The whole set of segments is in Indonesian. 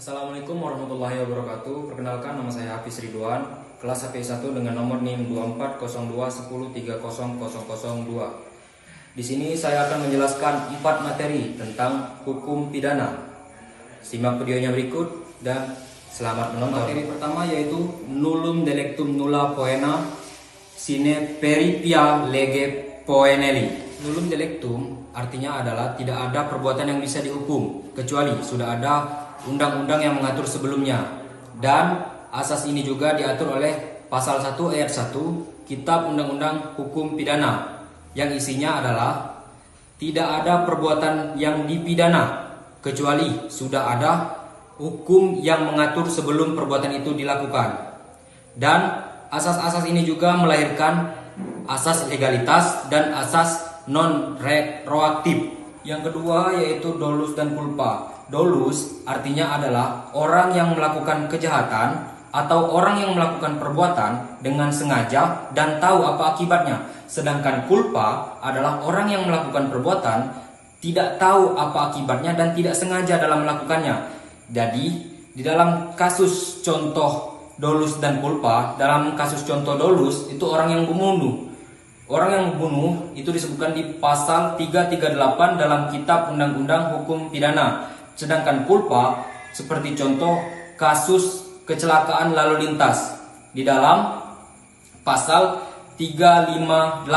Assalamualaikum warahmatullahi wabarakatuh. Perkenalkan, nama saya Hafiz Ridwan, kelas HP 1 dengan nomor NIM 240210300002. Di sini saya akan menjelaskan 4 materi tentang hukum pidana. Simak videonya berikut dan selamat menonton. Materi pertama yaitu nullum delictum nulla poena sine peripia lege poeneli. Nullum delictum artinya adalah tidak ada perbuatan yang bisa dihukum kecuali sudah ada undang-undang yang mengatur sebelumnya. Dan asas ini juga diatur oleh pasal 1 ayat 1 Kitab Undang-Undang Hukum Pidana, yang isinya adalah tidak ada perbuatan yang dipidana kecuali sudah ada hukum yang mengatur sebelum perbuatan itu dilakukan. Dan asas-asas ini juga melahirkan asas legalitas dan asas non-retroaktif. Yang kedua yaitu dolus dan culpa. Dolus artinya adalah orang yang melakukan kejahatan atau orang yang melakukan perbuatan dengan sengaja dan tahu apa akibatnya. Sedangkan culpa adalah orang yang melakukan perbuatan tidak tahu apa akibatnya dan tidak sengaja dalam melakukannya. Jadi di dalam kasus contoh dolus dan culpa, dalam kasus contoh dolus itu orang yang membunuh. Orang yang membunuh itu disebutkan di pasal 338 dalam Kitab Undang-Undang Hukum Pidana. Sedangkan culpa seperti contoh kasus kecelakaan lalu lintas di dalam pasal 358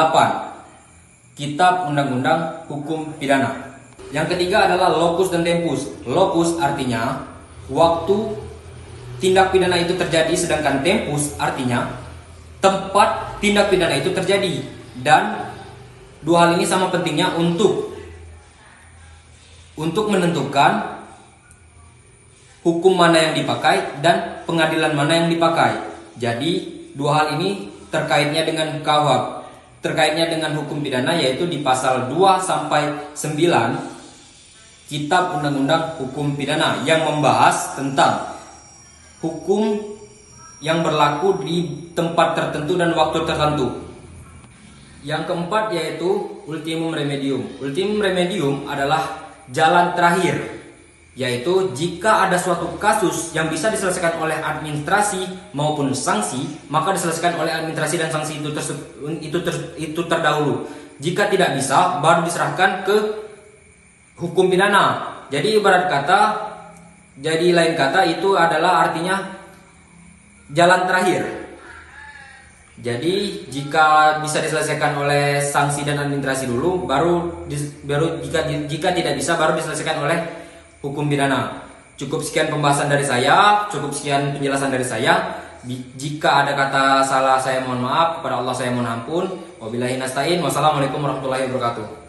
Kitab Undang-Undang Hukum Pidana. Yang ketiga adalah locus dan tempus. Locus artinya waktu tindak pidana itu terjadi, sedangkan tempus artinya tempat tindak pidana itu terjadi. Dan dua hal ini sama pentingnya untuk menentukan hukum mana yang dipakai dan pengadilan mana yang dipakai. Jadi dua hal ini terkaitnya dengan KUHP, terkaitnya dengan hukum pidana, yaitu di pasal 2 sampai 9 Kitab Undang-Undang Hukum Pidana yang membahas tentang hukum yang berlaku di tempat tertentu dan waktu tertentu. Yang keempat yaitu ultimum remedium. Ultimum remedium adalah jalan terakhir, yaitu jika ada suatu kasus yang bisa diselesaikan oleh administrasi maupun sanksi, maka diselesaikan oleh administrasi dan sanksi itu terdahulu. Jika tidak bisa, baru diserahkan ke hukum pidana. Jadi lain kata itu adalah artinya jalan terakhir. Jadi jika bisa diselesaikan oleh sanksi dan administrasi dulu, baru jika tidak bisa baru diselesaikan oleh hukum pidana. Cukup sekian pembahasan dari saya, cukup sekian penjelasan dari saya. Jika ada kata salah saya mohon maaf, kepada Allah saya mohon ampun. Wabillahi nasta'in. Wassalamualaikum warahmatullahi wabarakatuh.